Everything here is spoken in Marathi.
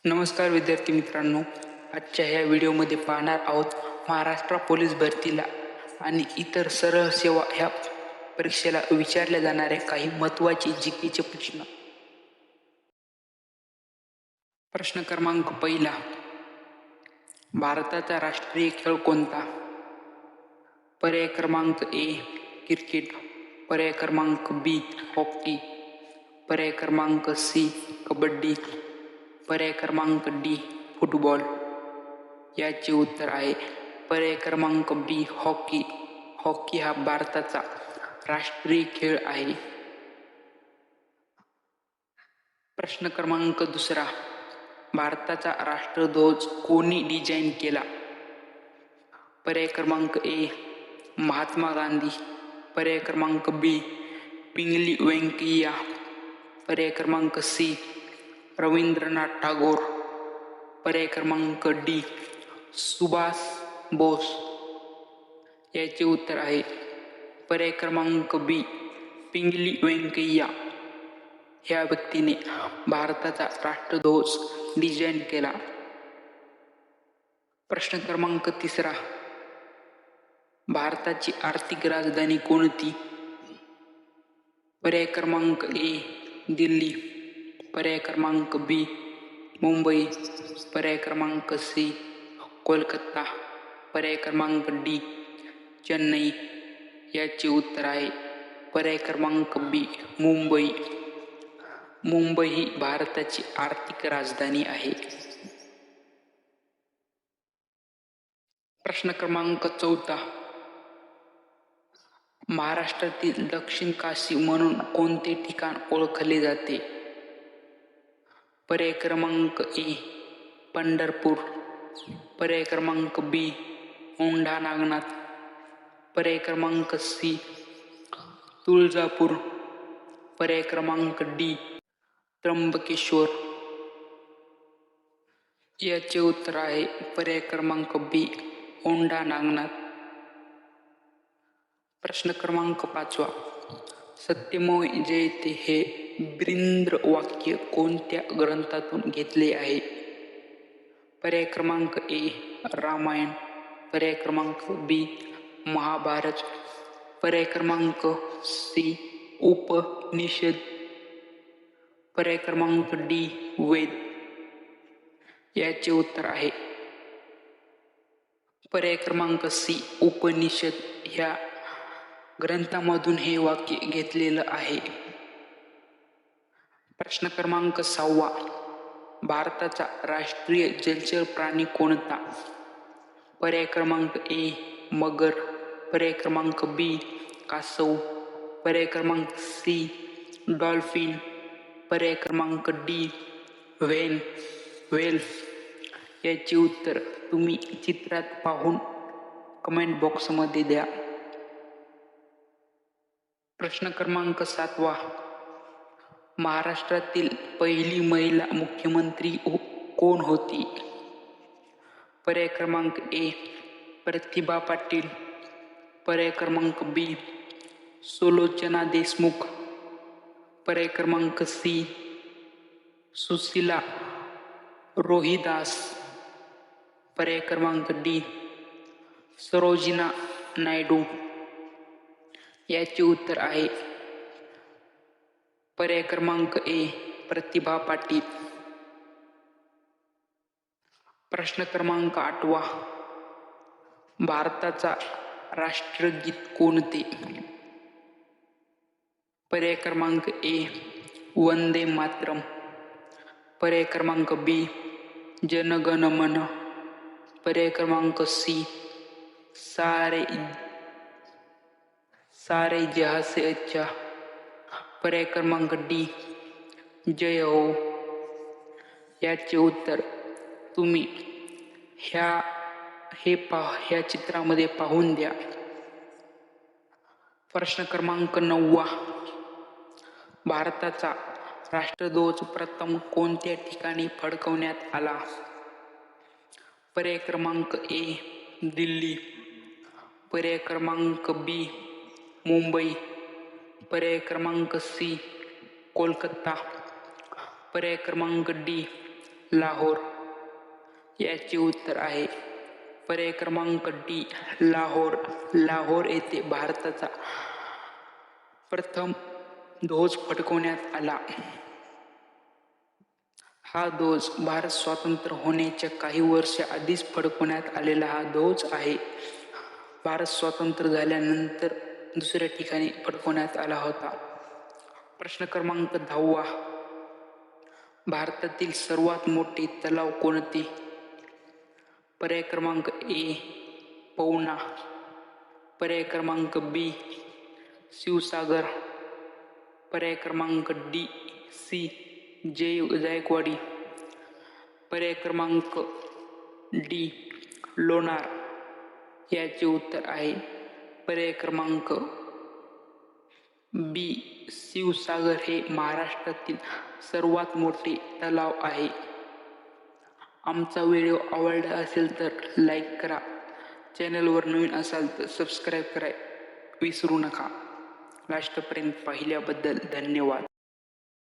नमस्कार विद्यार्थी मित्रांनो, आजच्या ह्या व्हिडिओमध्ये पाहणार आहोत महाराष्ट्र पोलीस भरतीला आणि इतर सरळ सेवा ह्या परीक्षेला विचारल्या जाणाऱ्या काही महत्त्वाचे जीकेचे प्रश्न. प्रश्न क्रमांक पहिला, भारताचा राष्ट्रीय खेळ कोणता? पर्याय क्रमांक ए क्रिकेट, पर्याय क्रमांक बी हॉकी, पर्याय क्रमांक सी कबड्डी, पर्याय क्रमांक डी फुटबॉल. याचे उत्तर आहे पर्याय क्रमांक बी हॉकी. हॉकी हा भारताचा राष्ट्रीय खेळ आहे. प्रश्न क्रमांक दुसरा, भारताचा राष्ट्रध्वज कोणी डिझाईन केला? पर्याय क्रमांक ए महात्मा गांधी, पर्याय क्रमांक बी पिंगली व्यंकय्या, पर्याय क्रमांक सी रवींद्रनाथ टागोर, पर्याय क्रमांक डी सुभाष बोस. याचे उत्तर आहे पर्याय क्रमांक बी पिंगली व्यंकय्या. ह्या व्यक्तीने भारताचा राष्ट्रध्वज डिझाईन केला. प्रश्न क्रमांक तिसरा, भारताची आर्थिक राजधानी कोणती? पर्याय क्रमांक ए दिल्ली, पर्याय क्रमांक बी मुंबई, पर्याय क्रमांक सी कोलकाता, पर्याय क्रमांक डी चेन्नई. याचे उत्तर आहे पर्याय क्रमांक बी मुंबई. मुंबई ही भारताची आर्थिक राजधानी आहे. प्रश्न क्रमांक चौथा, महाराष्ट्रातील दक्षिण काशी म्हणून कोणते ठिकाण ओळखले जाते? पर्याय क्रमांक ए पंढरपूर, पर्याय क्रमांक बी औंढा नागनाथ, पर्याय क्रमांक सी तुळजापूर, पर्याय क्रमांक डी त्र्यंबकेश्वर. याचे उत्तर आहे पर्याय क्रमांक बी औंढा नागनाथ. प्रश्न क्रमांक पाचवा, सत्यमेव जयते हे ब्रीद वाक्य कोणत्या ग्रंथातून घेतले आहे? पर्याय क्रमांक ए रामायण, पर्याय क्रमांक बी महाभारत, पर्याय क्रमांक सी उपनिषद, पर्याय क्रमांक डी वेद. याचे उत्तर आहे पर्याय क्रमांक सी उपनिषद. ह्या ग्रंथामधून हे वाक्य घेतलेलं आहे. प्रश्न क्रमांक सहावा, भारताचा राष्ट्रीय जलचर प्राणी कोणता? पर्याय क्रमांक ए मगर, पर्याय क्रमांक बी कासव, पर्याय क्रमांक सी डॉल्फिन, पर्याय क्रमांक डी व्हेल. याचे उत्तर तुम्ही चित्रात पाहून कमेंट बॉक्समध्ये द्या. प्रश्न क्रमांक सातवा, महाराष्ट्रातील पहिली महिला मुख्यमंत्री कोण होती? पर्याय क्रमांक ए प्रतिभा पाटील, पर्याय क्रमांक बी सुलोचना देशमुख, पर्याय क्रमांक सी सुशीला रोहिदास, पर्याय क्रमांक डी सरोजिना नायडू. याचे उत्तर आहे पर्याय क्रमांक ए प्रतिभा पाटील. प्रश्न क्रमांक आठवा, भारताचा राष्ट्रगीत कोणते? पर्याय क्रमांक ए वंदे मातरम, पर्याय क्रमांक बी जन गण मन, पर्याय क्रमांक सी सारे जहां से अच्छा, पर्याय क्रमांक डी जय हो. याचे उत्तर तुम्ही ह्या चित्रामध्ये पाहून द्या. प्रश्न क्रमांक नववा, भारताचा राष्ट्रध्वज प्रथम कोणत्या ठिकाणी फडकवण्यात आला? पर्याय क्रमांक ए दिल्ली, पर्याय क्रमांक बी मुंबई, पर्याय क्रमांक सी कोलकाता, पर्याय क्रमांक डी लाहोर. याचे उत्तर आहे पर्याय क्रमांक डी लाहोर. लाहोर येथे भारताचा प्रथम ध्वज फडकवण्यात आला. हा ध्वज भारत स्वतंत्र होण्याच्या काही वर्ष आधीच फडकवण्यात आलेला हा ध्वज आहे. भारत स्वतंत्र झाल्यानंतर दुसऱ्या ठिकाणी फडकवण्यात आला होता. प्रश्न क्रमांक 10. भारतातील सर्वात मोठे तलाव कोणते? पर्याय क्रमांक ए पवना, पर्याय क्रमांक बी शिवसागर, पर्याय क्रमांक डी सी जायकवाडी, पर्याय क्रमांक डी लोणार. याचे उत्तर आहे पर्याय क्रमांक बी शिवसागर हे महाराष्ट्रातील सर्वात मोठे तलाव आहे. आमचा व्हिडिओ आवडला असेल तर लाईक करा. चॅनलवर नवीन असाल तर सबस्क्राईब करा विसरू नका. लास्टपर्यंत पाहिल्याबद्दल धन्यवाद.